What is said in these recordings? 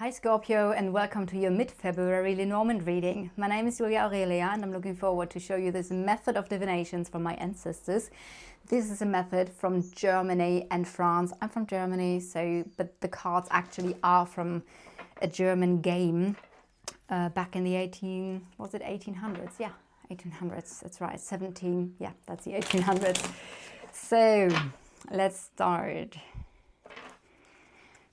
Hi Scorpio, and welcome to your mid-February Lenormand reading. My name is Julia Aurelia and I'm looking forward to show you this method of divinations from my ancestors. This is a method from Germany and France. I'm from Germany, but the cards actually are from a German game back in the 1800s? Yeah, 1800s, that's right, 17, yeah, that's the 1800s. So, let's start.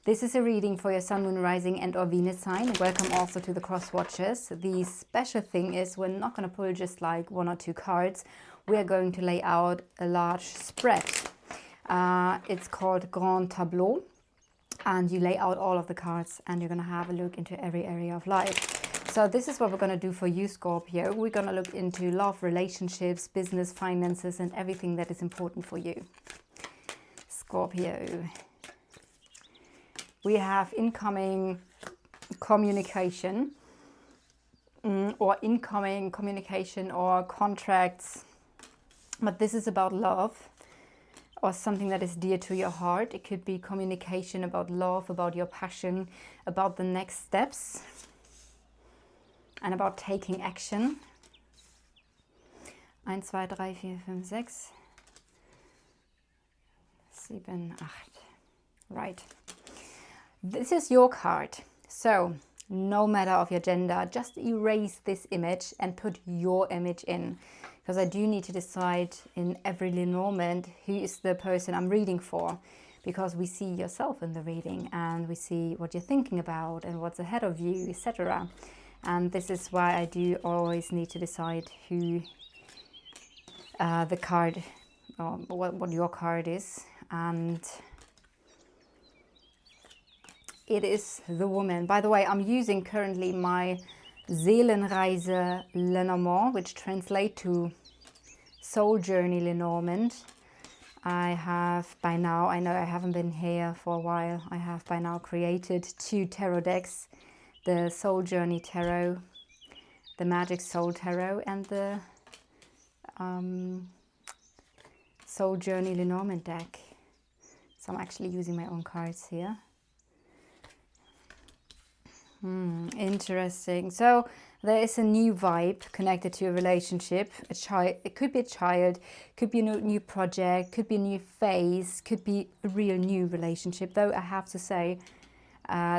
This is a reading for your Sun, Moon, Rising and or Venus sign. Welcome also to the cross watchers. The special thing is we're not going to pull just like one or two cards. We are going to lay out a large spread. It's called Grand Tableau. And you lay out all of the cards and you're going to have a look into every area of life. So this is what we're going to do for you, Scorpio. We're going to look into love, relationships, business, finances and everything that is important for you. Scorpio. We have incoming communication or incoming communication or contracts, but this is about love or something that is dear to your heart. It could be communication about love, about your passion, about the next steps and about taking action. 1, 2, 3, 4, 5, 6, 7, 8. Right. This is your card, so no matter of your gender, just erase this image and put your image in, because I do need to decide in every Lenormand who is the person I'm reading for, because we see yourself in the reading and we see what you're thinking about and what's ahead of you, etc. And this is why I do always need to decide who the card, or what your card is. And it is the woman. By the way, I'm using currently my Seelenreise Lenormand, which translates to Soul Journey Lenormand. I have by now, I know I haven't been here for a while, I have by now created 2 tarot decks. The Soul Journey Tarot, the Magic Soul Tarot and the Soul Journey Lenormand deck. So I'm actually using my own cards here. Interesting. So there is a new vibe connected to a relationship. A child, it could be a child, could be a new project, could be a new phase, could be a real new relationship. Though I have to say,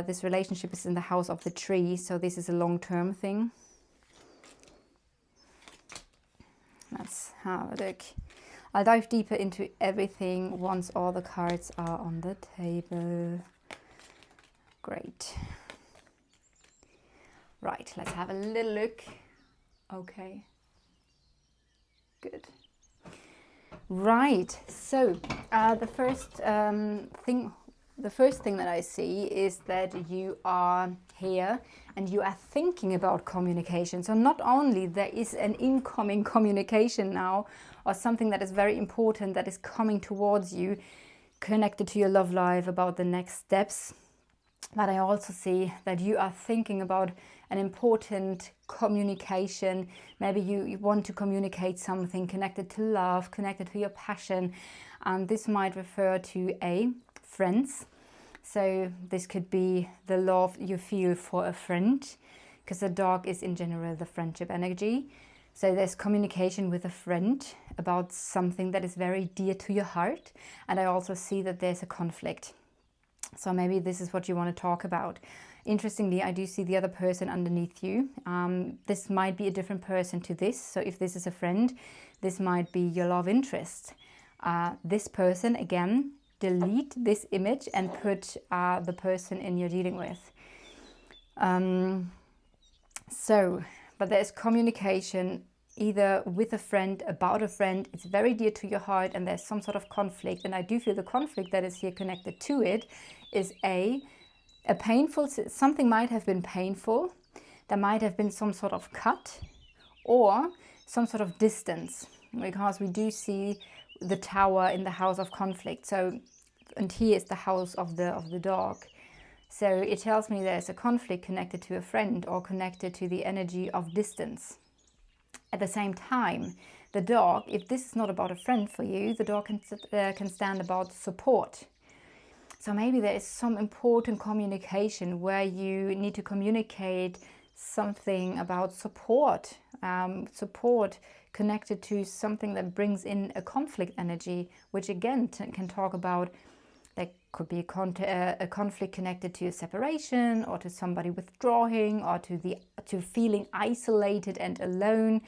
this relationship is in the house of the tree, so this is a long-term thing. Let's have a look. I'll dive deeper into everything once all the cards are on the table. Great. Right, let's have a little look. Okay, good. Right, so the first thing that I see is that you are here and you are thinking about communication. So not only there is an incoming communication now, or something that is very important that is coming towards you, connected to your love life, about the next steps, but I also see that you are thinking about an important communication. Maybe you want to communicate something connected to love, connected to your passion. And this might refer to friends. So this could be the love you feel for a friend, because the dog is in general the friendship energy. So there's communication with a friend about something that is very dear to your heart. And I also see that there's a conflict. So maybe this is what you want to talk about. Interestingly, I do see the other person underneath you. This might be a different person to this. So if this is a friend, this might be your love interest. This person, again, delete this image and put the person in you're dealing with. But there's communication either with a friend, about a friend. It's very dear to your heart and there's some sort of conflict. And I do feel the conflict that is here connected to it is a painful, something might have been painful. There might have been some sort of cut or some sort of distance, because we do see the tower in the house of conflict. So, and here is the house of the dog. So it tells me there's a conflict connected to a friend or connected to the energy of distance. At the same time, the dog, if this is not about a friend for you, the dog can stand about support. So maybe there is some important communication where you need to communicate something about support, support connected to something that brings in a conflict energy, which again can talk about, there could be a conflict connected to a separation, or to somebody withdrawing, or to feeling isolated and alone.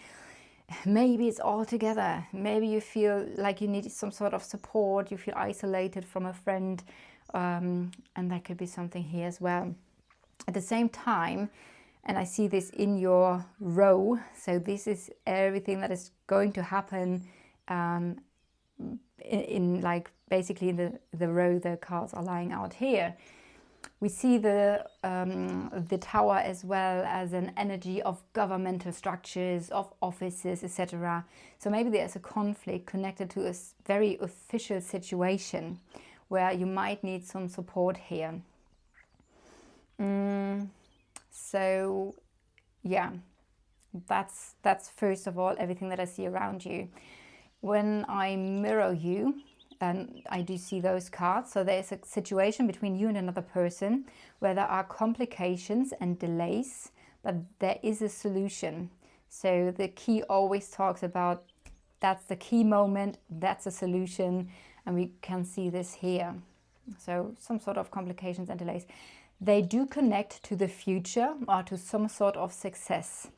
Maybe it's all together. Maybe you feel like you need some sort of support, you feel isolated from a friend, and that could be something here as well. At the same time, and I see this in your row, so this is everything that is going to happen in like basically in the row the cards are lying out here. We see the tower as well as an energy of governmental structures, of offices, etc. So maybe there's a conflict connected to a very official situation where you might need some support here. So yeah, that's first of all everything that I see around you. When I mirror you, and I do see those cards, so there's a situation between you and another person where there are complications and delays, but there is a solution. So the key always talks about, that's the key moment, that's a solution, and we can see this here. So some sort of complications and delays. They do connect to the future or to some sort of success.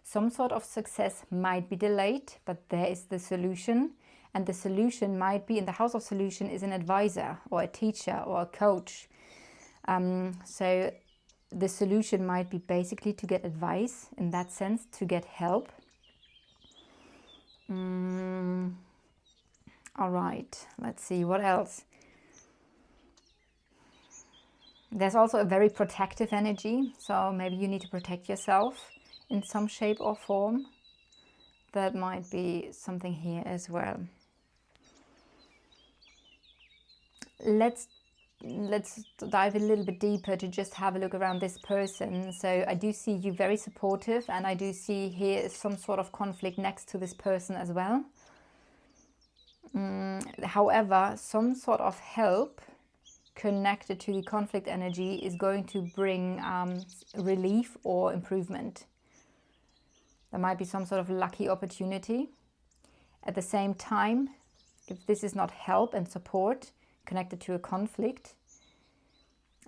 Some sort of success might be delayed, but there is the solution. And the solution might be, in the house of solution, is an advisor or a teacher or a coach. So the solution might be basically to get advice, in that sense, to get help. All right, let's see, what else? There's also a very protective energy, so maybe you need to protect yourself in some shape or form. That might be something here as well. Let's dive a little bit deeper to just have a look around this person. So I do see you very supportive, and I do see here is some sort of conflict next to this person as well. However, some sort of help connected to the conflict energy is going to bring relief or improvement. There might be some sort of lucky opportunity. At the same time, if this is not help and support connected to a conflict,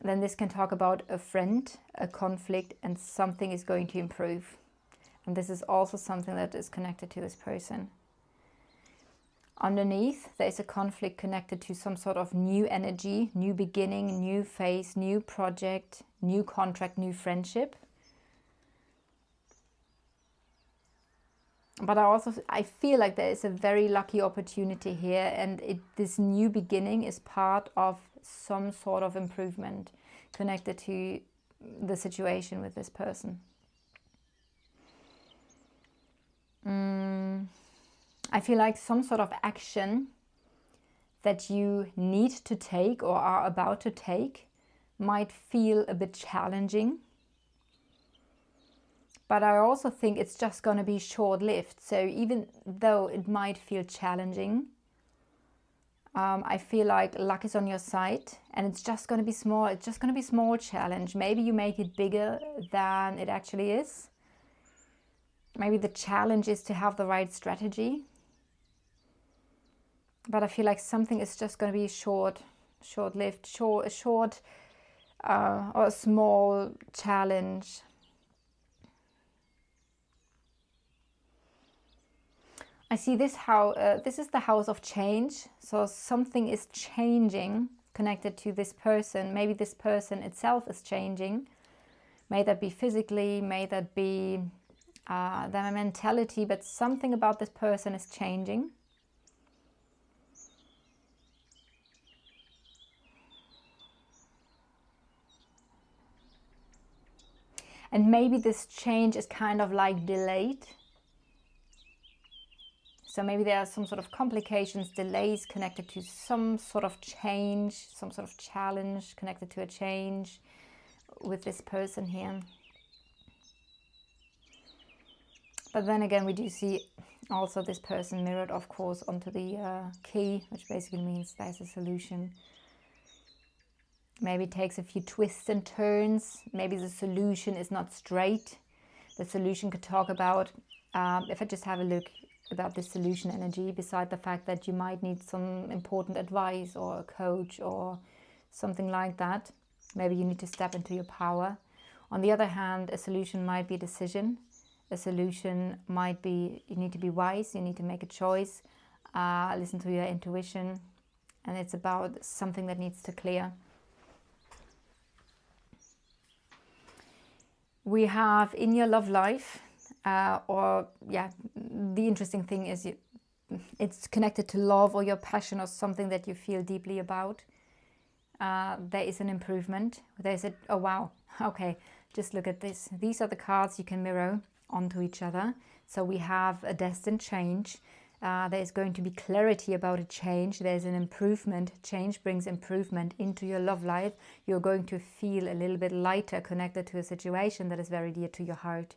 then this can talk about a friend, a conflict, and something is going to improve. And this is also something that is connected to this person. Underneath, there is a conflict connected to some sort of new energy, new beginning, new phase, new project, new contract, new friendship. But I feel like there is a very lucky opportunity here, and this new beginning is part of some sort of improvement connected to the situation with this person. I feel like some sort of action that you need to take or are about to take might feel a bit challenging. But I also think it's just going to be short-lived. So even though it might feel challenging, I feel like luck is on your side, and it's just going to be small. It's just going to be a small challenge. Maybe you make it bigger than it actually is. Maybe the challenge is to have the right strategy. But I feel like something is just going to be short-lived, a short or a small challenge. I see this this is the house of change. So something is changing connected to this person. Maybe this person itself is changing. May that be physically, may that be their mentality, but something about this person is changing. And maybe this change is kind of like delayed. So maybe there are some sort of complications, delays connected to some sort of change, some sort of challenge connected to a change with this person here. But then again, we do see also this person mirrored, of course, onto the key, which basically means there's a solution. Maybe it takes a few twists and turns. Maybe the solution is not straight. The solution could talk about, if I just have a look about the solution energy, beside the fact that you might need some important advice or a coach or something like that. Maybe you need to step into your power. On the other hand, a solution might be a decision. A solution might be, you need to be wise, you need to make a choice, listen to your intuition, and it's about something that needs to clear. We have in your love life, the interesting thing is it's connected to love or your passion or something that you feel deeply about. There is an improvement. There's a, oh wow, okay, just look at this. These are the cards you can mirror onto each other. So we have a destined change. There's going to be clarity about a change. There's an improvement. Change brings improvement into your love life. You're going to feel a little bit lighter, connected to a situation that is very dear to your heart.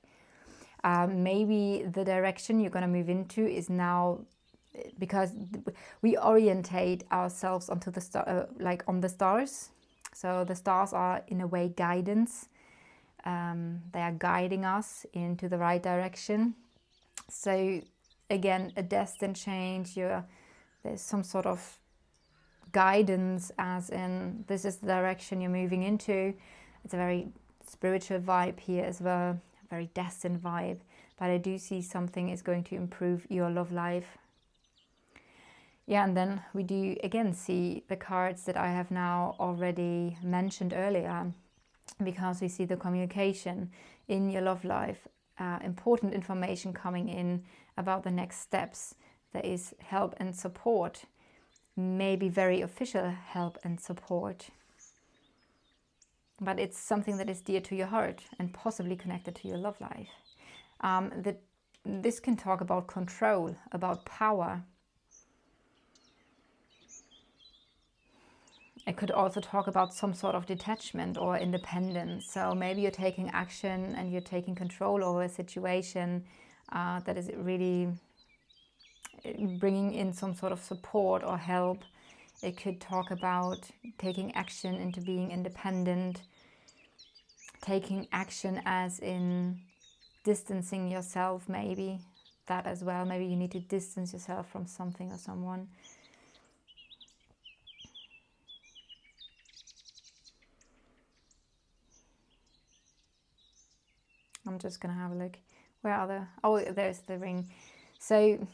Maybe the direction you're going to move into is now, because we orientate ourselves onto the star, like on the stars. So the stars are in a way guidance. They are guiding us into the right direction. So again, a destined change. There's some sort of guidance, as in this is the direction you're moving into. It's a very spiritual vibe here as well, a very destined vibe. But I do see something is going to improve your love life. Yeah, and then we do again see the cards that I have now already mentioned earlier, because we see the communication in your love life, important information coming in about the next steps. There is help and support, maybe very official help and support. But it's something that is dear to your heart and possibly connected to your love life. This can talk about control, about power. It could also talk about some sort of detachment or independence. So maybe you're taking action and you're taking control over a situation that is really bringing in some sort of support or help. It could talk about taking action into being independent, taking action as in distancing yourself, maybe that as well. Maybe you need to distance yourself from something or someone. I'm just going to have a look. Where are the... Oh, there's the ring. So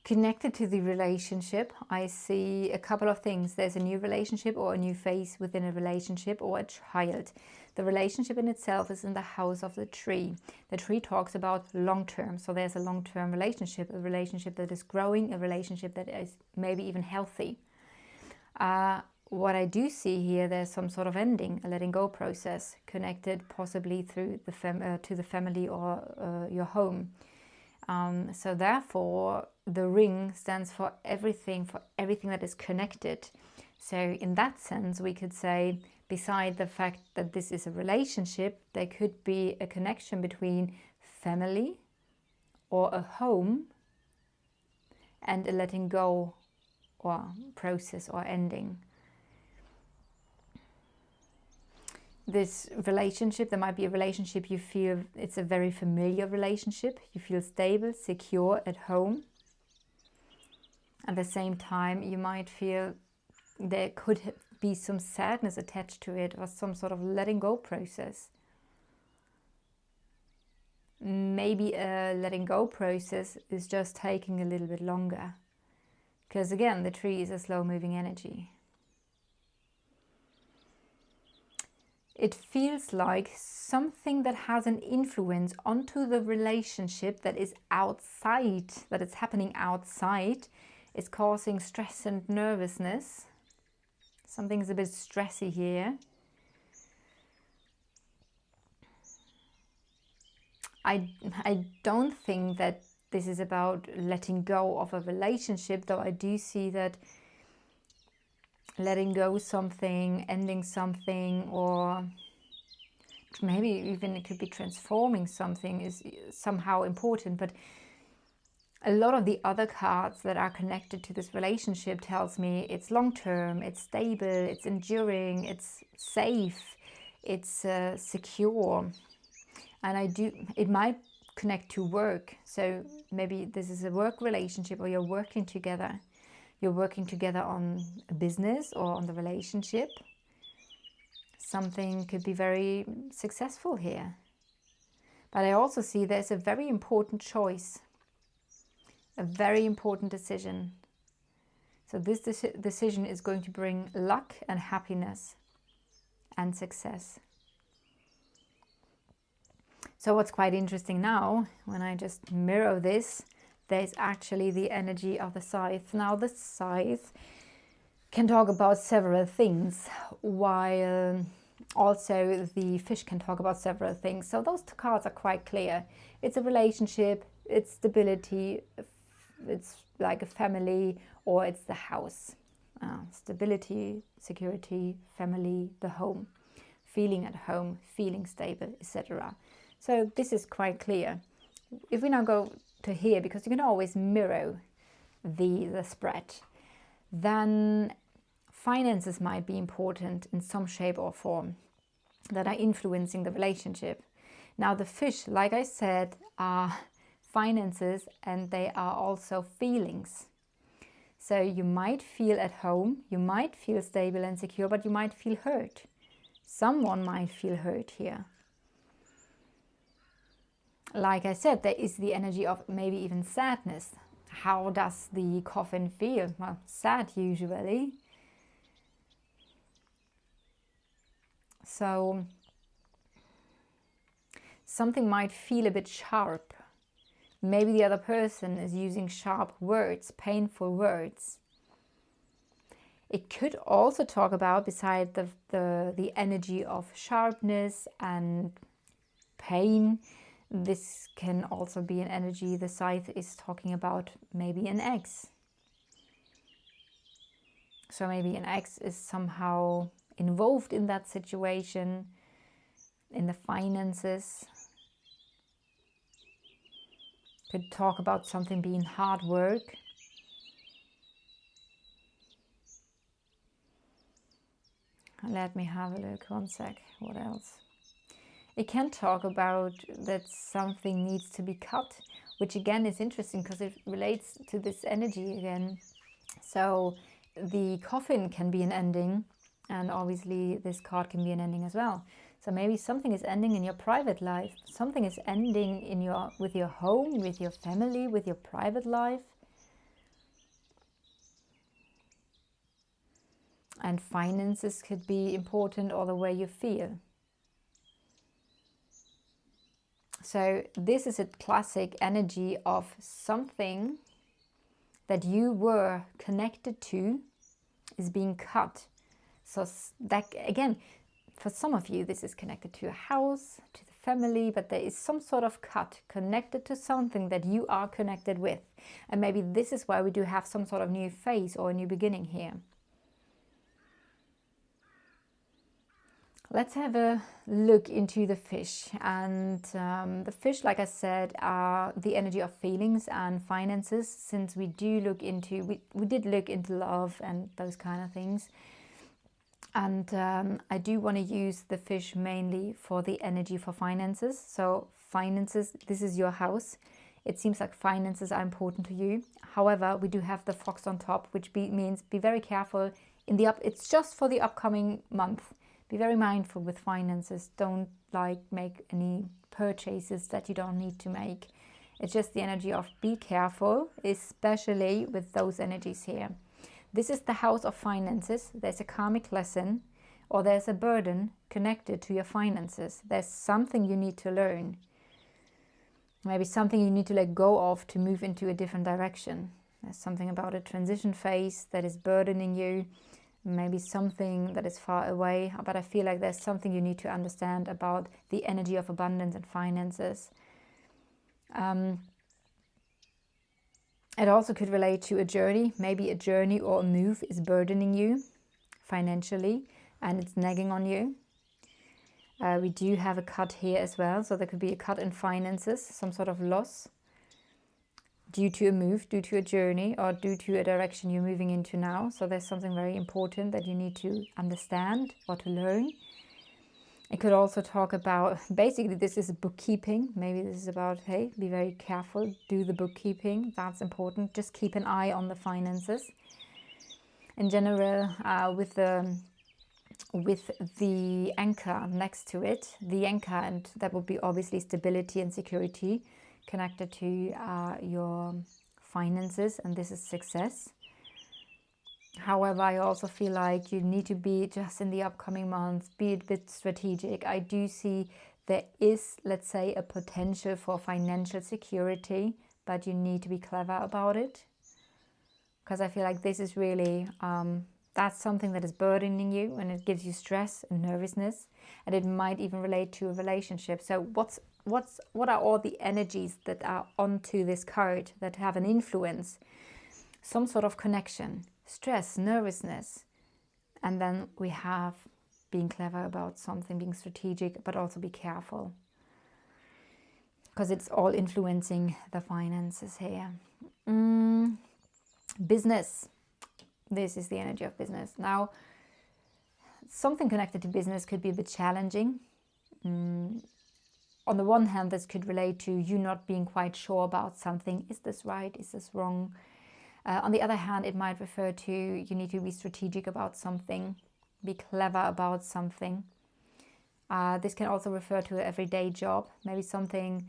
connected to the relationship, I see a couple of things. There's a new relationship or a new phase within a relationship or a child. The relationship in itself is in the house of the tree. The tree talks about long-term. So there's a long-term relationship, a relationship that is growing, a relationship that is maybe even healthy. What I do see here, there's some sort of ending, a letting go process connected possibly through the to the family or your home. So therefore, the ring stands for everything that is connected. So in that sense, we could say, beside the fact that this is a relationship, there could be a connection between family or a home and a letting go or process or ending. This relationship, there might be a relationship you feel it's a very familiar relationship. You feel stable, secure at home. At the same time, you might feel there could be some sadness attached to it or some sort of letting go process. Maybe a letting go process is just taking a little bit longer. Because again, the tree is a slow moving energy. It feels like something that has an influence onto the relationship that is outside, that is happening outside, is causing stress and nervousness. Something's a bit stressy here. I don't think that this is about letting go of a relationship, though I do see that letting go something, ending something, or maybe even it could be transforming something is somehow important. But a lot of the other cards that are connected to this relationship tells me it's long-term, it's stable, it's enduring, it's safe, it's secure. And it might connect to work. So maybe this is a work relationship, or you're working together. You're working together on a business or on the relationship. Something could be very successful here. But I also see there's a very important choice, a very important decision. So this decision is going to bring luck and happiness and success. So what's quite interesting now, when I just mirror this, there's actually the energy of the scythe. Now the scythe can talk about several things, while also the fish can talk about several things. So those two cards are quite clear. It's a relationship, it's stability, it's like a family, or it's the house. Stability, security, family, the home, feeling at home, feeling stable, etc. So this is quite clear. If we now go to here, because you can always mirror the spread, then finances might be important in some shape or form that are influencing the relationship. Now the fish, like I said, are finances, and they are also feelings. So you might feel at home, you might feel stable and secure, but you might feel hurt. Someone might feel hurt here. Like I said, there is the energy of maybe even sadness. How does the coffin feel? Well, sad usually. So something might feel a bit sharp. Maybe the other person is using sharp words, painful words. It could also talk about, beside the energy of sharpness and pain, this can also be an energy. The scythe is talking about maybe an ex. So maybe an ex is somehow involved in that situation, in the finances. Could talk about something being hard work. Let me have a look, one sec, what else? It can talk about that something needs to be cut, which again is interesting because it relates to this energy again. So the coffin can be an ending, and obviously this card can be an ending as well. So maybe something is ending in your private life, something is ending in with your home, with your family, with your private life. And finances could be important, or the way you feel. So this is a classic energy of something that you were connected to is being cut. So that, again, for some of you, this is connected to a house, to the family, but there is some sort of cut connected to something that you are connected with. And maybe this is why we do have some sort of new phase or a new beginning here. Let's have a look into the fish. And the fish, like I said, are the energy of feelings and finances, since we do look into, we did look into love and those kind of things. And I do want to use the fish mainly for the energy for finances. So finances, this is your house. It seems like finances are important to you. However, we do have the fox on top, which means be very careful. It's just for the upcoming month. Be very mindful with finances. Don't make any purchases that you don't need to make. It's just the energy of be careful, especially with those energies here. This is the house of finances. There's a karmic lesson, or there's a burden connected to your finances. There's something you need to learn. Maybe something you need to let go of to move into a different direction. There's something about a transition phase that is burdening you. Maybe something that is far away, but I feel like there's something you need to understand about the energy of abundance and finances. It also could relate to a journey. Maybe a journey or a move is burdening you financially and it's nagging on you. We do have a cut here as well, so there could be a cut in finances, some sort of loss. due to a move, due to a journey, or due to a direction you're moving into now. So there's something very important that you need to understand or to learn. It could also talk about, basically this is bookkeeping. Maybe this is about, hey, be very careful, do the bookkeeping. That's important. Just keep an eye on the finances. In general, with the anchor next to it, the anchor, and that would be obviously stability and security connected to your finances, and this is success. However, I also feel like you need to be, just in the upcoming months, be a bit strategic. I do see there is, let's say, a potential for financial security, but you need to be clever about it. Because I feel like this is really, that's something that is burdening you, and it gives you stress and nervousness, and it might even relate to a relationship. So what are all the energies that are onto this card that have an influence? Some sort of connection, stress, nervousness, and then we have being clever about something, being strategic, but also be careful, because it's all influencing the finances here. Business. This is the energy of business. Now, something connected to business could be a bit challenging. On the one hand, this could relate to you not being quite sure about something. Is this right? Is this wrong? On the other hand, it might refer to you need to be strategic about something, be clever about something. This can also refer to an everyday job. Maybe something,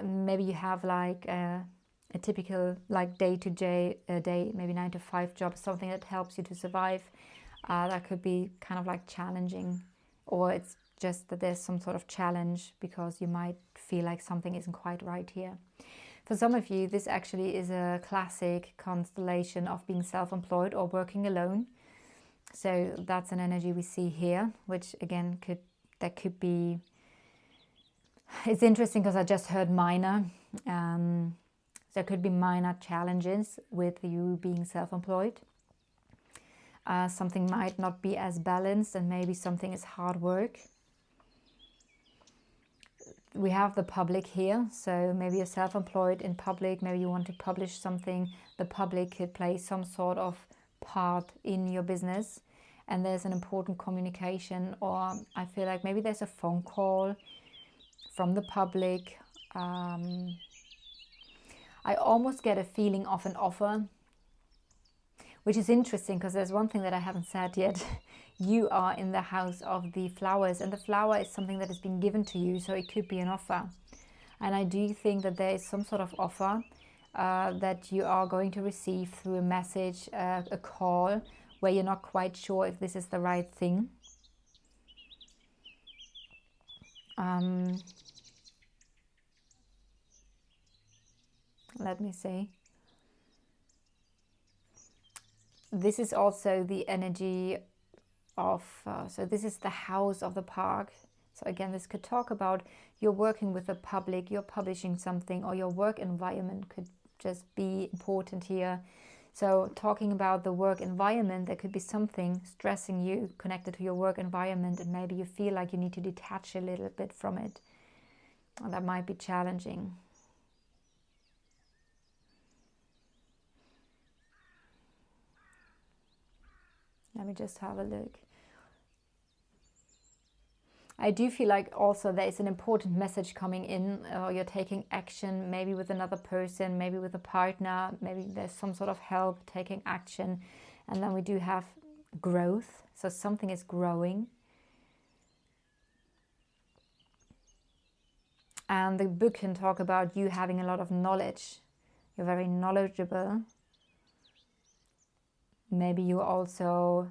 maybe you have like a typical like day-to-day, maybe 9-to-5 job, something that helps you to survive. That could be kind of like challenging, or it's just that there's some sort of challenge because you might feel like something isn't quite right here. For some of you, this actually is a classic constellation of being self-employed or working alone. So that's an energy we see here, which again could be, it's interesting because I just heard minor. There could be minor challenges with you being self-employed. Something might not be as balanced, and maybe something is hard work. We have the public here, so maybe you're self-employed in public, maybe you want to publish something. The public could play some sort of part in your business, and there's an important communication, or I feel like maybe there's a phone call from the public. I almost get a feeling of an offer, which is interesting because there's one thing that I haven't said yet. You are in the house of the flowers, and the flower is something that has been given to you, so it could be an offer. And I do think that there is some sort of offer that you are going to receive through a message, a call, where you're not quite sure if this is the right thing. Let me see. This is also the energy of, so this is the house of the park. So again, this could talk about you're working with the public, you're publishing something, or your work environment could just be important here. So talking about the work environment, there could be something stressing you connected to your work environment, and maybe you feel like you need to detach a little bit from it. And that might be challenging. Let me just have a look. I do feel like also there is an important message coming in, or you're taking action, maybe with another person, maybe with a partner, maybe there's some sort of help, taking action. And then we do have growth, so something is growing. And the book can talk about you having a lot of knowledge. You're very knowledgeable. Maybe you're also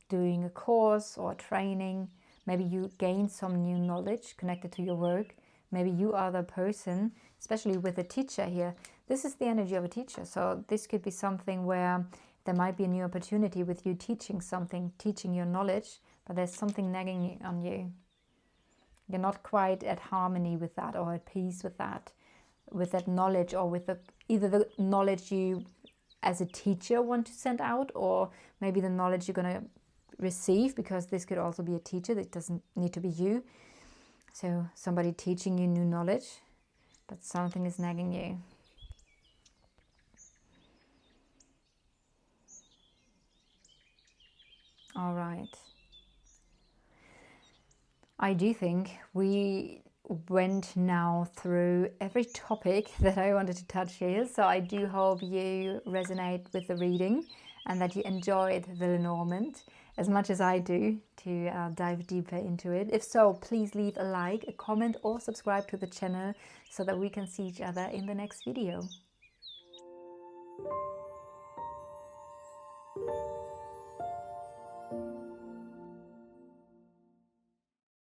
doing a course or training. Maybe you gain some new knowledge connected to your work. Maybe you are the person, especially with a teacher here. This is the energy of a teacher. So this could be something where there might be a new opportunity with you teaching something, teaching your knowledge, but there's something nagging on you. You're not quite at harmony with that, or at peace with that knowledge, or with either the knowledge you as a teacher want to send out, or maybe the knowledge you're going to receive, because this could also be a teacher. That doesn't need to be you. So somebody teaching you new knowledge, but something is nagging you. All right. I do think we went now through every topic that I wanted to touch here. So I do hope you resonate with the reading and that you enjoyed the Lenormand as much as I do to dive deeper into it. If so, please leave a like, a comment, or subscribe to the channel so that we can see each other in the next video.